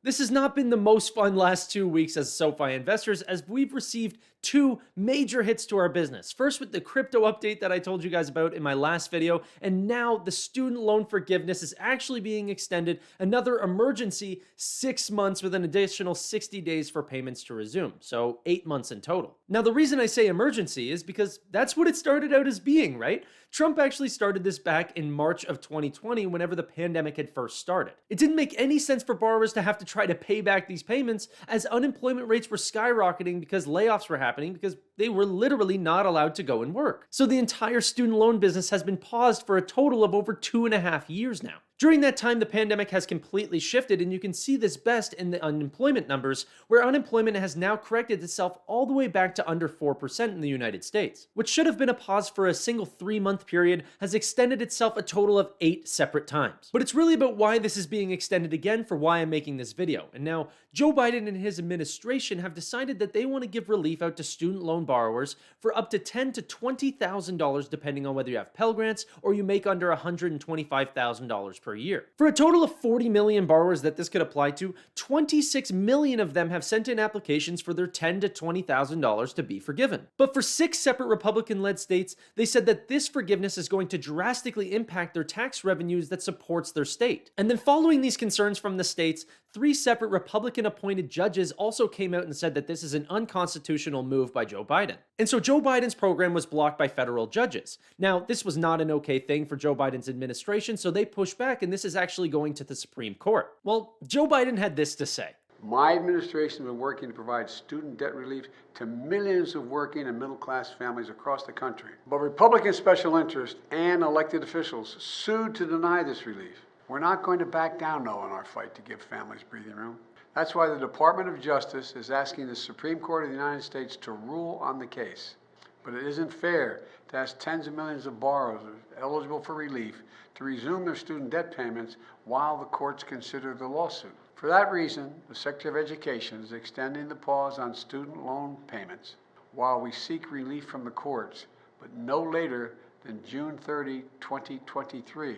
This has not been the most fun last 2 weeks as SoFi investors, as we've received two major hits to our business. First with the crypto update that I told you guys about in my last video, and now the student loan forgiveness is actually being extended another emergency 6 months with an additional 60 days for payments to resume, so 8 months in total. Now the reason I say emergency is because that's what it started out as being, right? Trump actually started this back in March of 2020 whenever the pandemic had first started. It didn't make any sense for borrowers to have to try to pay back these payments as unemployment rates were skyrocketing because layoffs were happening because they were literally not allowed to go and work. So the entire student loan business has been paused for a total of over 2.5 years now. During that time, the pandemic has completely shifted, and you can see this best in the unemployment numbers, where unemployment has now corrected itself all the way back to under 4% in the United States. What should have been a pause for a single 3-month period has extended itself a total of 8 separate times. But it's really about why this is being extended again for why I'm making this video. And now, Joe Biden and his administration have decided that they want to give relief out to student loan borrowers for up to $10,000 to $20,000 depending on whether you have Pell Grants or you make under $125,000 per year. For a total of 40 million borrowers that this could apply to, 26 million of them have sent in applications for their $10,000 to $20,000 to be forgiven. But for 6 separate Republican-led states, they said that this forgiveness is going to drastically impact their tax revenues that supports their state. And then following these concerns from the states, 3 separate Republican-appointed judges also came out and said that this is an unconstitutional move by Joe Biden. And so Joe Biden's program was blocked by federal judges. Now, this was not an okay thing for Joe Biden's administration, so they pushed back, and this is actually going to the Supreme Court. Well, Joe Biden had this to say. My administration has been working to provide student debt relief to millions of working and middle-class families across the country. But Republican special interests and elected officials sued to deny this relief. We're not going to back down, though, in our fight to give families breathing room. That's why the Department of Justice is asking the Supreme Court of the United States to rule on the case. But it isn't fair to ask tens of millions of borrowers eligible for relief to resume their student debt payments while the courts consider the lawsuit. For that reason, the Secretary of Education is extending the pause on student loan payments while we seek relief from the courts, but no later than June 30, 2023,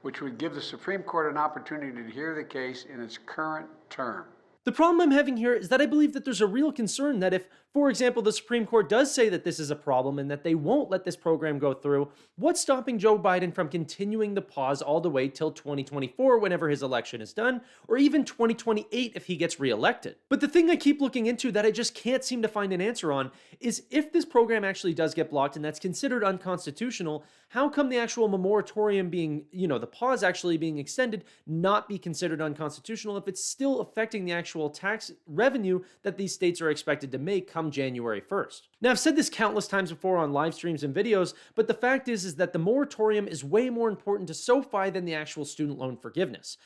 which would give the Supreme Court an opportunity to hear the case in its current term. The problem I'm having here is that I believe that there's a real concern that if, for example, the Supreme Court does say that this is a problem and that they won't let this program go through, what's stopping Joe Biden from continuing the pause all the way till 2024 whenever his election is done, or even 2028 if he gets reelected? But the thing I keep looking into that I just can't seem to find an answer on is if this program actually does get blocked and that's considered unconstitutional, how come the actual moratorium being, the pause actually being extended, not be considered unconstitutional if it's still affecting the actual tax revenue that these states are expected to make come January 1st? Now, I've said this countless times before on live streams and videos, but the fact is that the moratorium is way more important to SoFi than the actual student loan forgiveness.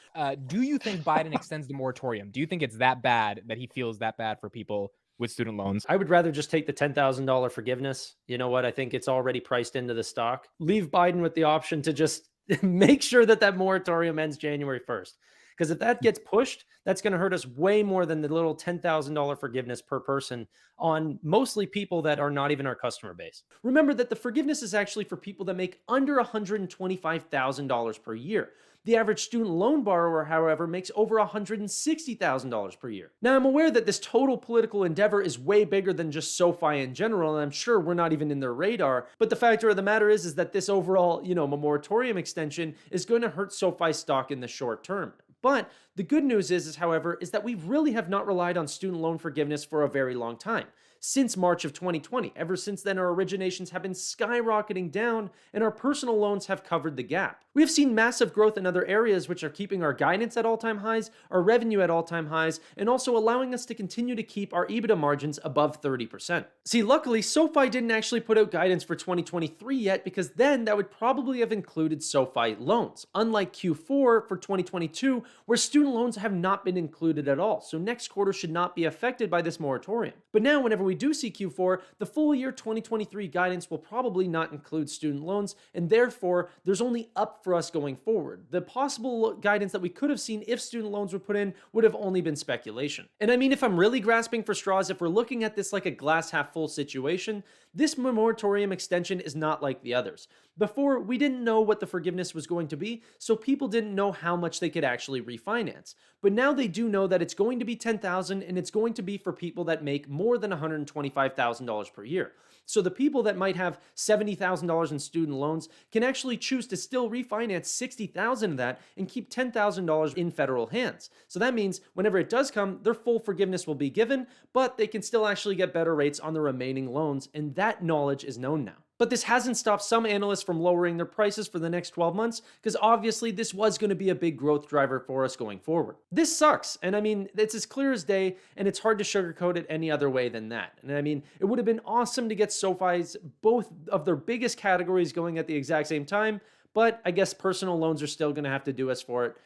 Do you think Biden extends the moratorium? Do you think it's that bad that he feels that bad for people with student loans? I would rather just take the $10,000 forgiveness. You know what? I think it's already priced into the stock. Leave Biden with the option to just make sure that that moratorium ends January 1st. Because if that gets pushed, that's going to hurt us way more than the little $10,000 forgiveness per person on mostly people that are not even our customer base. Remember that the forgiveness is actually for people that make under $125,000 per year. The average student loan borrower, however, makes over $160,000 per year. Now, I'm aware that this total political endeavor is way bigger than just SoFi in general, and I'm sure we're not even in their radar, but the fact of the matter is that this overall, moratorium extension is going to hurt SoFi stock in the short term. But the good news is, however, that we really have not relied on student loan forgiveness for a very long time. Since March of 2020. Ever since then, our originations have been skyrocketing down and our personal loans have covered the gap. We have seen massive growth in other areas which are keeping our guidance at all-time highs, our revenue at all-time highs, and also allowing us to continue to keep our EBITDA margins above 30%. See, luckily, SoFi didn't actually put out guidance for 2023 yet because then that would probably have included SoFi loans, unlike Q4 for 2022, where student loans have not been included at all. So next quarter should not be affected by this moratorium. But now, whenever we do see Q4, the full year 2023 guidance will probably not include student loans, and therefore, there's only up for us going forward. The possible guidance that we could have seen if student loans were put in would have only been speculation. And I mean, if I'm really grasping for straws, if we're looking at this like a glass half full situation, This moratorium extension is not like the others. Before, we didn't know what the forgiveness was going to be, so people didn't know how much they could actually refinance. But now they do know that it's going to be $10,000 and it's going to be for people that make more than $125,000 per year. So the people that might have $70,000 in student loans can actually choose to still refinance $60,000 of that and keep $10,000 in federal hands. So that means whenever it does come, their full forgiveness will be given, but they can still actually get better rates on the remaining loans, and that knowledge is known now. But this hasn't stopped some analysts from lowering their prices for the next 12 months, because obviously this was going to be a big growth driver for us going forward. This sucks, and I mean, it's as clear as day, and it's hard to sugarcoat it any other way than that. And I mean, it would have been awesome to get SoFi's both of their biggest categories going at the exact same time, but I guess personal loans are still going to have to do us for it,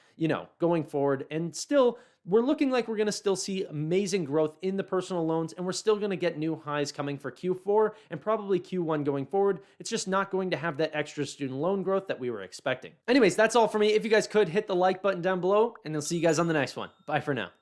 going forward. And still, we're looking like we're going to still see amazing growth in the personal loans, and we're still going to get new highs coming for Q4 and probably Q1 going forward. It's just not going to have that extra student loan growth that we were expecting. Anyways, that's all for me. If you guys could hit the like button down below, and I'll see you guys on the next one. Bye for now.